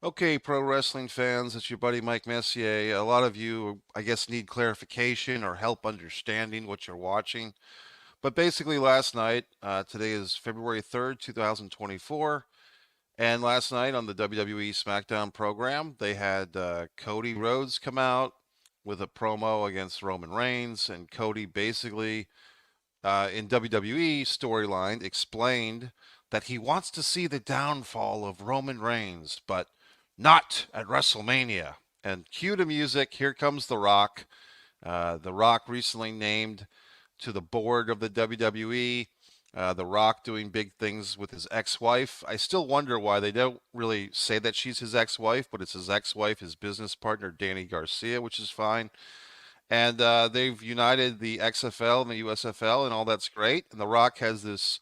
Okay, pro wrestling fans, it's your buddy Mike Messier. A lot of you, I guess, need clarification or help understanding what you're watching. But basically, last night, today is February 3rd, 2024, and last night on the WWE SmackDown program, they had Cody Rhodes come out with a promo against Roman Reigns, and Cody basically, in WWE storyline, explained that he wants to see the downfall of Roman Reigns, but not at WrestleMania. And cue the music. Here comes The Rock. The Rock recently named to the board of the WWE. The Rock doing big things with his ex-wife. I still wonder why they don't really say that she's his ex-wife, but it's his ex-wife, his business partner, Danny Garcia, which is fine. And they've united the XFL and the USFL, and all that's great. And The Rock has this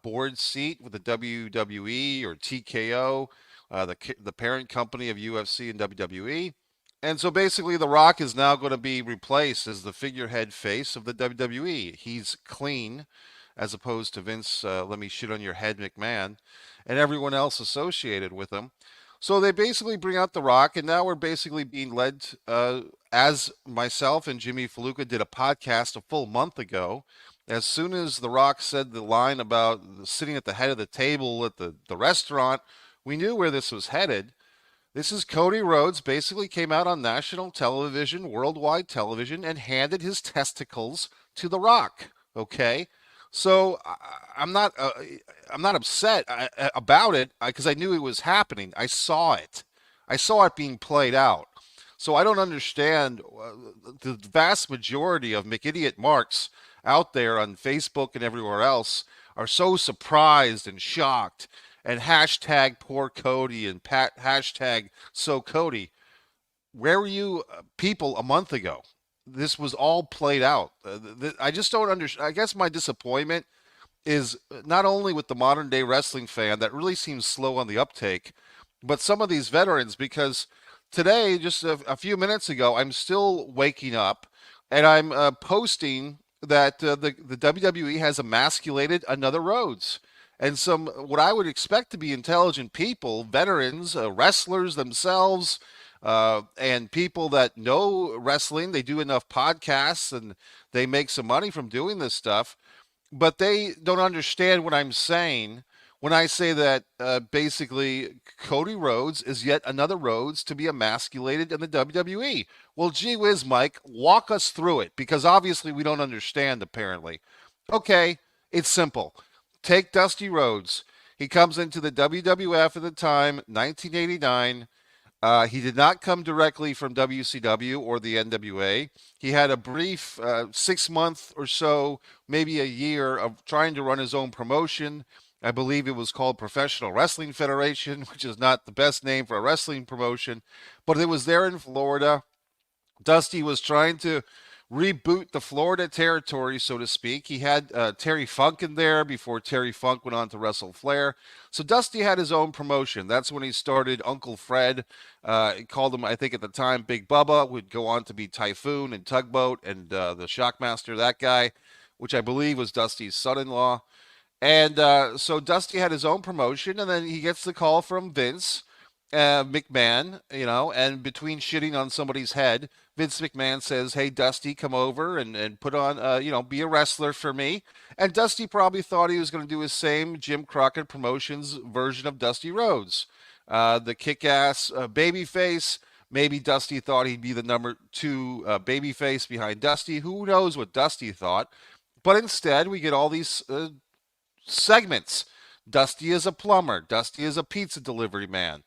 board seat with the WWE or TKO, the parent company of UFC and WWE. And so basically, The Rock is now going to be replaced as the figurehead face of the WWE. He's clean, as opposed to Vince, let me shit on your head, McMahon, and everyone else associated with him. So they basically bring out The Rock, and now we're basically being led, as myself and Jimmy Faluca did a podcast a full month ago. As soon as The Rock said the line about sitting at the head of the table at the restaurant, we knew where this was headed. This is Cody Rhodes basically came out on national television, worldwide television, and handed his testicles to The Rock. Okay, so I'm not upset about it because I knew it was happening. I saw it. I saw it being played out. So I don't understand the vast majority of McIdiot Marks out there on Facebook and everywhere else are so surprised and shocked and hashtag poor Cody and hashtag so Cody. Where were you people a month ago? This was all played out. I just don't understand. I guess my disappointment is not only with the modern day wrestling fan that really seems slow on the uptake, but some of these veterans because today, just a few minutes ago, I'm still waking up and I'm posting that the WWE has emasculated another Rhodes. And some what I would expect to be intelligent people, veterans, wrestlers themselves, and people that know wrestling, they do enough podcasts and they make some money from doing this stuff, but they don't understand what I'm saying when I say that basically Cody Rhodes is yet another Rhodes to be emasculated in the WWE. Well, gee whiz, Mike, walk us through it because obviously we don't understand apparently. Okay, it's simple. Take Dusty Rhodes. He comes into the WWF at the time, 1989. He did not come directly from WCW or the NWA. He had a brief 6 month or so, maybe a year of trying to run his own promotion. I believe it was called Professional Wrestling Federation, which is not the best name for a wrestling promotion, but it was there in Florida. Dusty was trying to reboot the Florida territory, so to speak. He had Terry Funk in there before Terry Funk went on to wrestle Flair. So Dusty had his own promotion. That's when he started Uncle Fred. He called him, I think at the time, Big Bubba, would go on to be Typhoon and Tugboat and the Shockmaster, that guy, which I believe was Dusty's son-in-law. And so Dusty had his own promotion, and then he gets the call from Vince McMahon, and between shitting on somebody's head, Vince McMahon says, "Hey, Dusty, come over and put on, be a wrestler for me." And Dusty probably thought he was going to do his same Jim Crockett Promotions version of Dusty Rhodes, the kick-ass babyface. Maybe Dusty thought he'd be the number two babyface behind Dusty. Who knows what Dusty thought? But instead, we get all these segments. Dusty is a plumber. Dusty is a pizza delivery man,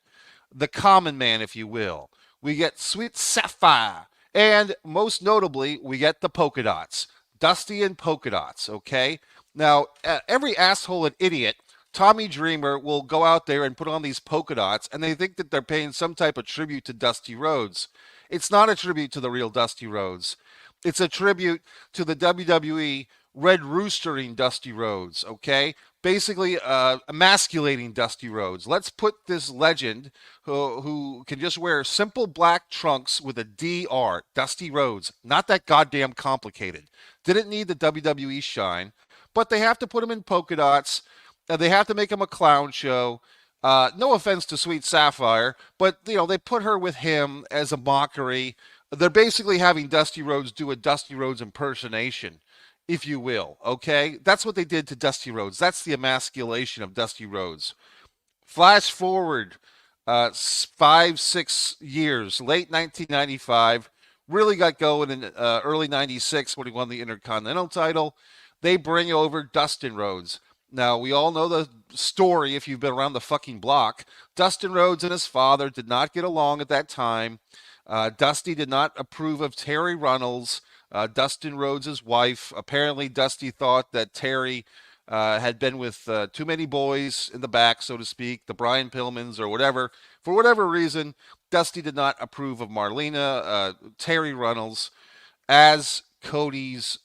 the common man, if you will. We get Sweet Sapphire. And most notably, we get the polka dots. Dusty and polka dots, okay? Now, every asshole and idiot, Tommy Dreamer, will go out there and put on these polka dots, and they think that they're paying some type of tribute to Dusty Rhodes. It's not a tribute to the real Dusty Rhodes. It's a tribute to the WWE Red Roostering Dusty Rhodes, okay? Basically emasculating Dusty Rhodes. Let's put this legend who can just wear simple black trunks with a DR, Dusty Rhodes, not that goddamn complicated. Didn't need the WWE shine, but they have to put him in polka dots. They have to make him a clown show. No offense to Sweet Sapphire, but they put her with him as a mockery. They're basically having Dusty Rhodes do a Dusty Rhodes impersonation, if you will. Okay, that's what they did to Dusty Rhodes. That's the emasculation of Dusty Rhodes. Flash forward 5, 6 years, late 1995, really got going in early 96 when he won the Intercontinental title. They bring over Dustin Rhodes. Now, we all know the story if you've been around the fucking block. Dustin Rhodes and his father did not get along at that time. Dusty did not approve of Terry Runnels, Dustin Rhodes' wife. Apparently, Dusty thought that Terry had been with too many boys in the back, so to speak, the Brian Pillmans or whatever. For whatever reason, Dusty did not approve of Marlena, Terry Runnels as Dustin's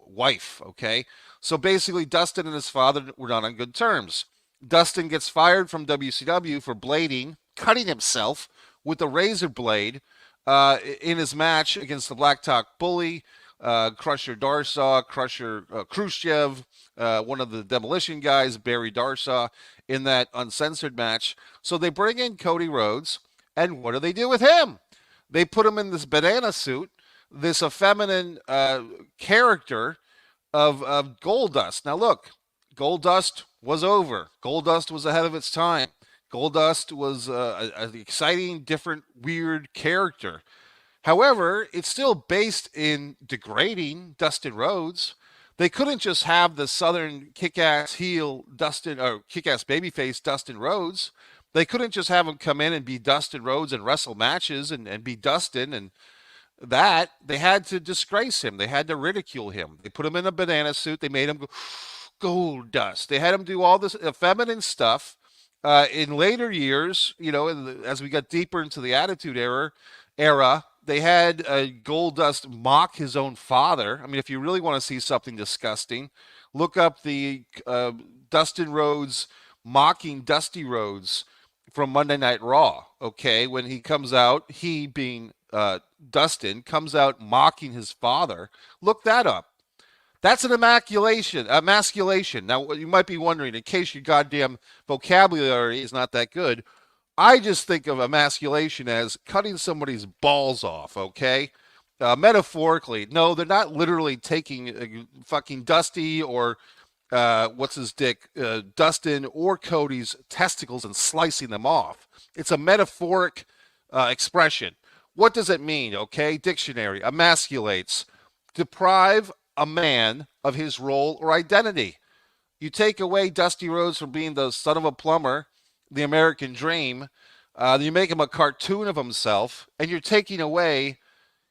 wife. Okay, so basically, Dustin and his father were not on good terms. Dustin gets fired from WCW for blading, cutting himself with a razor blade in his match against the Blacktop Bully, Crusher Darsaw, Crusher Khrushchev, one of the Demolition guys, Barry Darsaw, in that uncensored match. So they bring in Cody Rhodes, and what do they do with him? They put him in this banana suit, this effeminate character of Goldust. Now look, Goldust was over. Goldust was ahead of its time. Goldust was an exciting, different, weird character. However, it's still based in degrading Dustin Rhodes. They couldn't just have the Southern kick-ass heel Dustin or kick-ass babyface Dustin Rhodes. They couldn't just have him come in and be Dustin Rhodes and wrestle matches and be Dustin and that. They had to disgrace him. They had to ridicule him. They put him in a banana suit. They made him go gold dust. They had him do all this feminine stuff. In later years, as we got deeper into the Attitude era, they had Goldust mock his own father. I mean, if you really want to see something disgusting, look up the Dustin Rhodes mocking Dusty Rhodes from Monday Night Raw. Okay, when he comes out, he being Dustin comes out mocking his father. Look that up. That's an emasculation. Now, you might be wondering, in case your goddamn vocabulary is not that good, I just think of emasculation as cutting somebody's balls off, okay? Metaphorically. No, they're not literally taking fucking Dusty or what's his dick, Dustin or Cody's testicles and slicing them off. It's a metaphoric expression. What does it mean, okay? Dictionary. Emasculates. Deprive a man of his role or identity. You take away Dusty Rhodes from being the son of a plumber, the American dream, you make him a cartoon of himself, and you're taking away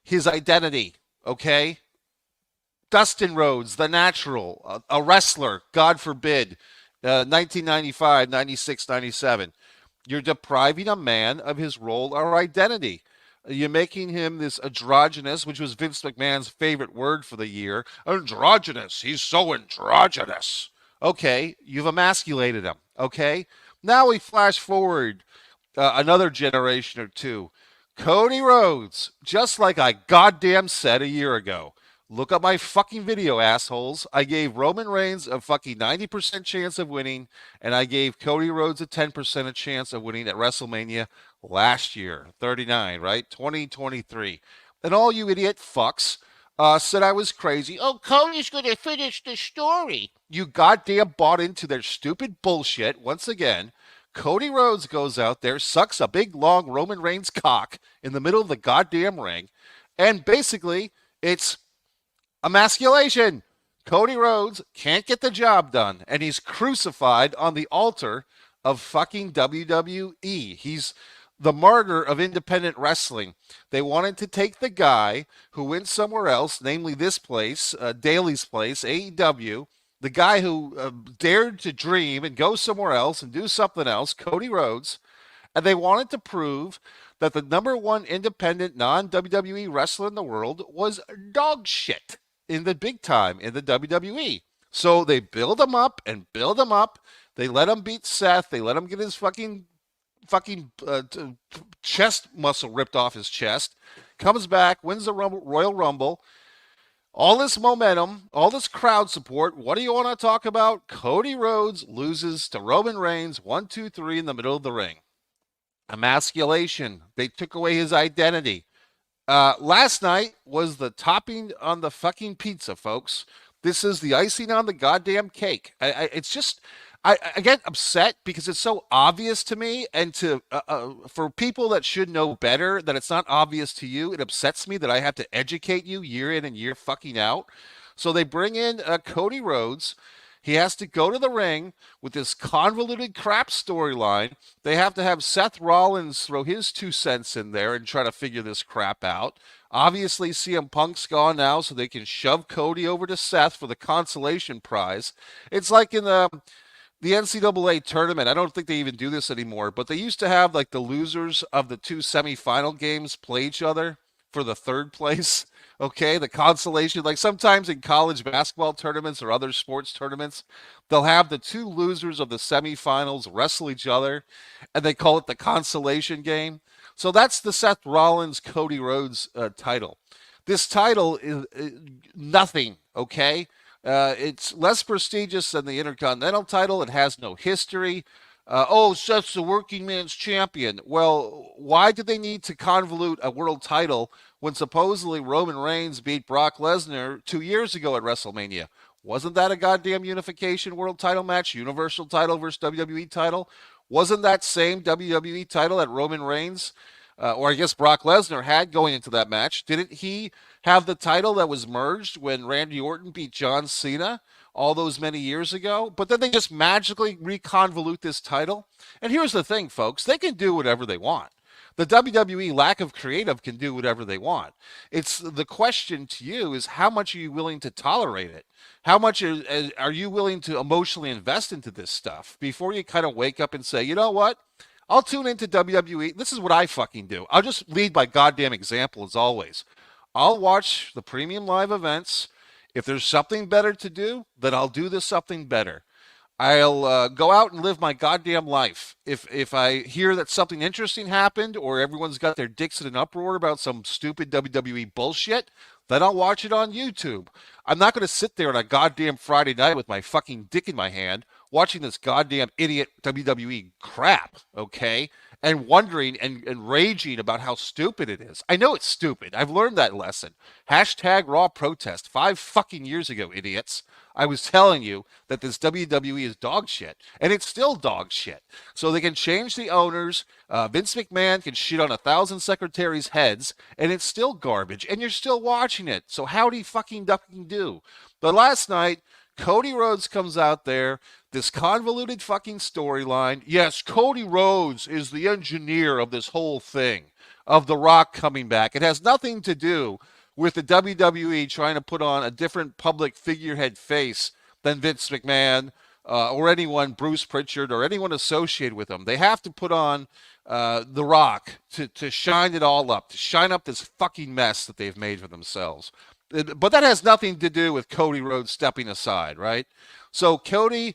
his identity, okay? Dustin Rhodes, the natural, a wrestler, God forbid, 1995, 96, 97. You're depriving a man of his role or identity. You're making him this androgynous, which was Vince McMahon's favorite word for the year. Androgynous. He's so androgynous. Okay, you've emasculated him. Okay? Now we flash forward another generation or two. Cody Rhodes, just like I goddamn said a year ago. Look up my fucking video, assholes. I gave Roman Reigns a fucking 90% chance of winning, and I gave Cody Rhodes a 10% chance of winning at WrestleMania last year. 39, right? 2023. And all you idiot fucks said I was crazy. Oh, Cody's going to finish the story. You goddamn bought into their stupid bullshit. Once again, Cody Rhodes goes out there, sucks a big, long Roman Reigns cock in the middle of the goddamn ring, and basically, it's emasculation. Cody Rhodes can't get the job done, and he's crucified on the altar of fucking WWE. He's the martyr of independent wrestling. They wanted to take the guy who went somewhere else, namely this place, Daly's place, AEW, the guy who dared to dream and go somewhere else and do something else, Cody Rhodes, and they wanted to prove that the number one independent non-WWE wrestler in the world was dog shit in the big time in the WWE. So they build him up and build him up. They let him beat Seth. They let him get his fucking chest muscle ripped off his chest. Comes back, wins the Royal Rumble. All this momentum, all this crowd support. What do you want to talk about? Cody Rhodes loses to Roman Reigns 1, 2, 3 in the middle of the ring. Emasculation. They took away his identity. Last night was the topping on the fucking pizza, folks. This is the icing on the goddamn cake. It's just, I get upset because it's so obvious to me, and to for people that should know better, that it's not obvious to you. It upsets me that I have to educate you year in and year fucking out. So they bring in Cody Rhodes. He has to go to the ring with this convoluted crap storyline. They have to have Seth Rollins throw his 2 cents in there and try to figure this crap out. Obviously, CM Punk's gone now, so they can shove Cody over to Seth for the consolation prize. It's like in the NCAA tournament. I don't think they even do this anymore, but they used to have like the losers of the two semifinal games play each other for the third place. Okay, the consolation. Like sometimes in college basketball tournaments or other sports tournaments, they'll have the two losers of the semifinals wrestle each other, and they call it the consolation game. So that's the Seth Rollins Cody Rhodes title. This title is nothing. Okay, it's less prestigious than the Intercontinental title. It has no history. Oh, Seth's the working man's champion. Well, why did they need to convolute a world title when supposedly Roman Reigns beat Brock Lesnar 2 years ago at WrestleMania? Wasn't that a goddamn unification world title match? Universal title versus WWE title? Wasn't that same WWE title that Roman Reigns, or I guess Brock Lesnar had going into that match? Didn't he have the title that was merged when Randy Orton beat John Cena all those many years ago? But then they just magically reconvolute this title. And here's the thing, folks, they can do whatever they want. The WWE lack of creative can do whatever they want. It's the question to you is, how much are you willing to tolerate it? How much are you willing to emotionally invest into this stuff before you kind of wake up and say, you know what? I'll tune into WWE. This is what I fucking do. I'll just lead by goddamn example as always. I'll watch the premium live events. If there's something better to do, then I'll do this something better. I'll go out and live my goddamn life. If I hear that something interesting happened, or everyone's got their dicks in an uproar about some stupid WWE bullshit, then I'll watch it on YouTube. I'm not going to sit there on a goddamn Friday night with my fucking dick in my hand watching this goddamn idiot WWE crap, okay? And wondering and raging about how stupid it is. I know it's stupid. I've learned that lesson. Hashtag raw protest 5 fucking years ago, idiots. I was telling you that this WWE is dog shit, and it's still dog shit. So they can change the owners. Vince McMahon can shit on 1,000 secretaries' heads, and it's still garbage, and you're still watching it. So howdy fucking ducking do. But last night, Cody Rhodes comes out there, this convoluted fucking storyline. Yes, Cody Rhodes is the engineer of this whole thing, of The Rock coming back. It has nothing to do with the WWE trying to put on a different public figurehead face than Vince McMahon or anyone, Bruce Pritchard, or anyone associated with them. They have to put on The Rock to shine it all up, to shine up this fucking mess that they've made for themselves. But that has nothing to do with Cody Rhodes stepping aside, right? So Cody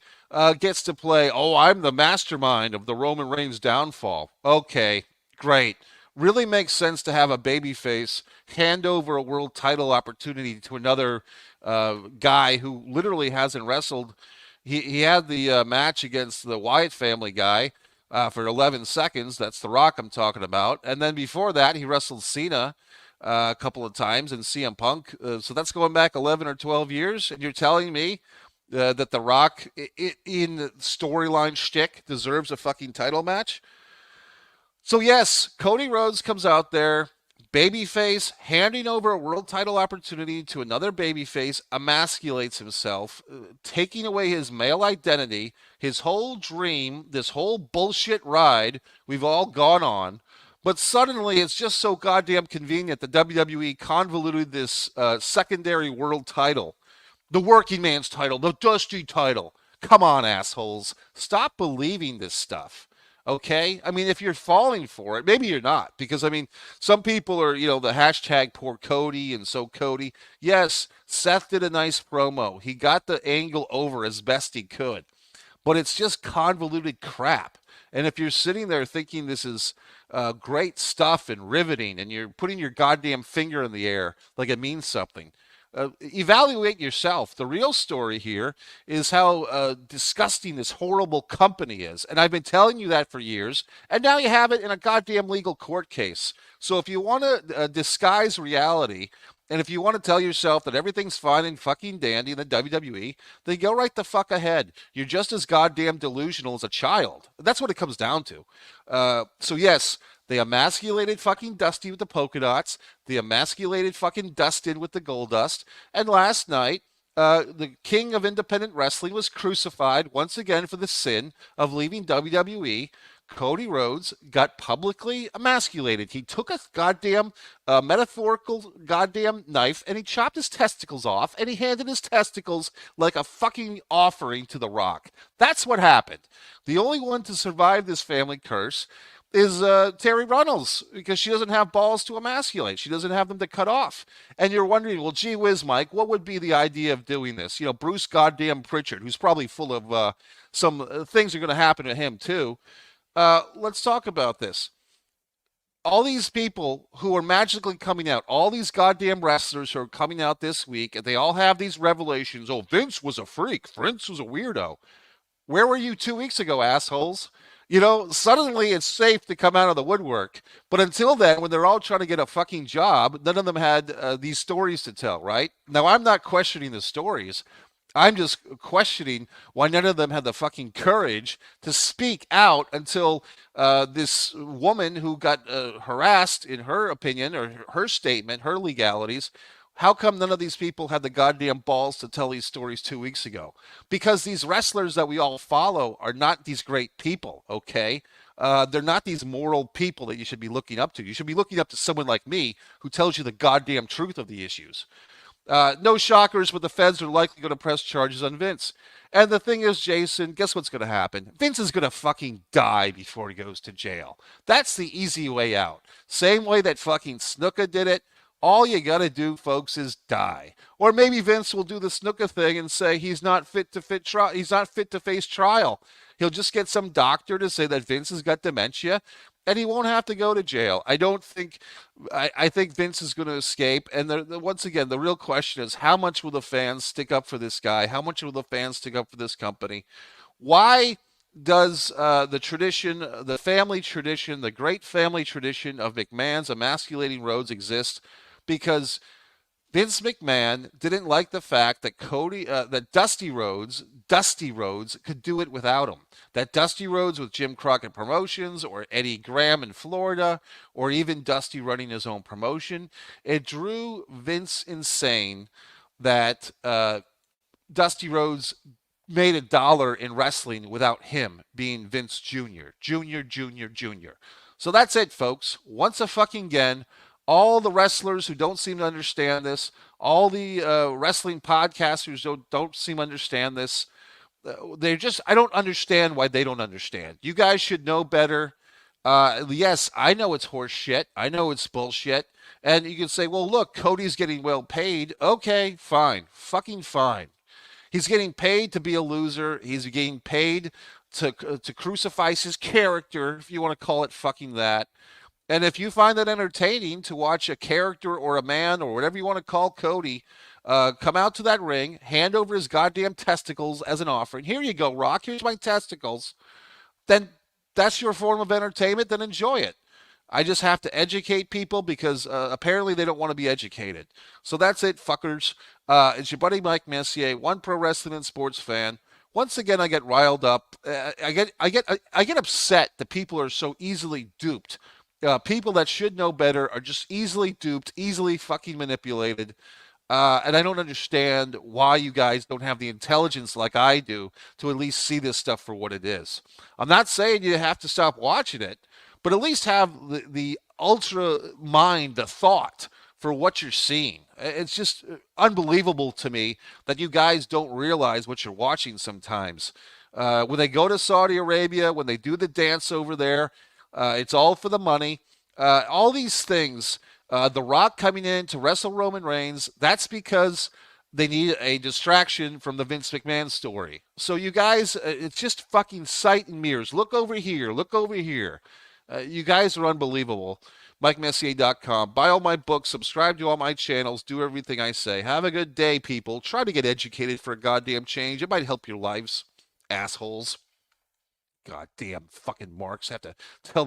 gets to play, oh, I'm the mastermind of the Roman Reigns downfall. Okay, great. Really makes sense to have a babyface hand over a world title opportunity to another guy who literally hasn't wrestled. He had the match against the Wyatt family guy for 11 seconds. That's The Rock I'm talking about. And then before that, he wrestled Cena a couple of times and CM Punk. So that's going back 11 or 12 years. And you're telling me that The Rock in storyline shtick deserves a fucking title match? So yes, Cody Rhodes comes out there, babyface, handing over a world title opportunity to another babyface, emasculates himself, taking away his male identity, his whole dream, this whole bullshit ride we've all gone on. But suddenly, it's just so goddamn convenient that WWE convoluted this secondary world title, the working man's title, the Dusty title. Come on, assholes. Stop believing this stuff. Okay? I mean, if you're falling for it, maybe you're not. Because, I mean, some people are, the hashtag poor Cody and so Cody. Yes, Seth did a nice promo. He got the angle over as best he could. But it's just convoluted crap. And if you're sitting there thinking this is great stuff and riveting, and you're putting your goddamn finger in the air like it means something, Evaluate yourself. The real story here is how disgusting this horrible company is. And I've been telling you that for years. And now you have it in a goddamn legal court case. So if you want to disguise reality, and if you want to tell yourself that everything's fine and fucking dandy in the WWE, then go right the fuck ahead. You're just as goddamn delusional as a child. That's what it comes down to. So yes, they emasculated fucking Dusty with the polka dots. They emasculated fucking Dustin with the gold dust. And last night, the king of independent wrestling was crucified once again for the sin of leaving WWE. Cody Rhodes got publicly emasculated. He took a goddamn metaphorical goddamn knife and he chopped his testicles off and he handed his testicles like a fucking offering to The Rock. That's what happened. The only one to survive this family curse is Terry Runnels because she doesn't have balls to emasculate. She doesn't have them to cut off. And you're wondering, well, gee whiz, Mike, what would be the idea of doing this? You know, Bruce goddamn Pritchard, who's probably full of some things are going to happen to him too. Let's talk about this. All these people who are magically coming out, all these goddamn wrestlers who are coming out this week, and they all have these revelations. Oh, Vince was a freak. Vince was a weirdo. Where were you 2 weeks ago, assholes? You know, suddenly it's safe to come out of the woodwork. But until then, when they're all trying to get a fucking job, none of them had these stories to tell, right? Now, I'm not questioning the stories. I'm just questioning why none of them had the fucking courage to speak out until this woman who got harassed, in her opinion, or her statement, her legalities. How come none of these people had the goddamn balls to tell these stories 2 weeks ago? Because these wrestlers that we all follow are not these great people, okay? They're not these moral people that you should be looking up to. You should be looking up to someone like me who tells you the goddamn truth of the issues. No shockers, but the feds are likely going to press charges on Vince. And the thing is, Jason, guess what's going to happen? Vince is going to fucking die before he goes to jail. That's the easy way out. Same way that fucking Snuka did it. All you got to do, folks, is die. Or maybe Vince will do the Snuka thing and say he's not fit to he's not fit to face trial. He'll just get some doctor to say that Vince has got dementia and he won't have to go to jail. I think Vince is going to escape. And once again, the real question is, how much will the fans stick up for this guy? How much will the fans stick up for this company? Why does the tradition, the family tradition, the great family tradition of McMahon's emasculating Rhodes exist? Because Vince McMahon didn't like the fact that that Dusty Rhodes could do it without him. That Dusty Rhodes with Jim Crockett Promotions or Eddie Graham in Florida or even Dusty running his own promotion, it drew Vince insane that Dusty Rhodes made $1 in wrestling without him being Vince Jr. Jr. So that's it, folks. Once a fucking again, all the wrestlers who don't seem to understand this, all the wrestling podcasters who don't seem to understand this, I don't understand why they don't understand. You guys should know better. Yes, I know it's horse shit. I know it's bullshit. And you can say, well, look, Cody's getting well paid. Okay, fine. Fucking fine. He's getting paid to be a loser. He's getting paid to crucify his character, if you want to call it fucking that. And if you find that entertaining to watch a character or a man or whatever you want to call Cody come out to that ring, hand over his goddamn testicles as an offering. Here you go, Rock. Here's my testicles. Then that's your form of entertainment. Then enjoy it. I just have to educate people because apparently they don't want to be educated. So that's it, fuckers. It's your buddy Mike Messier, one pro wrestling and sports fan. Once again, I get riled up. I get upset that people are so easily duped. People that should know better are just easily duped, easily fucking manipulated. And I don't understand why you guys don't have the intelligence like I do to at least see this stuff for what it is. I'm not saying you have to stop watching it, but at least have the ultra mind, the thought for what you're seeing. It's just unbelievable to me that you guys don't realize what you're watching sometimes. When they go to Saudi Arabia, when they do the dance over there, it's all for the money. All these things, The Rock coming in to wrestle Roman Reigns, that's because they need a distraction from the Vince McMahon story. So you guys, it's just fucking sight and mirrors. Look over here. Look over here. You guys are unbelievable. MikeMessier.com. Buy all my books, subscribe to all my channels, do everything I say. Have a good day, people. Try to get educated for a goddamn change. It might help your lives. Assholes. Goddamn fucking marks. Have to tell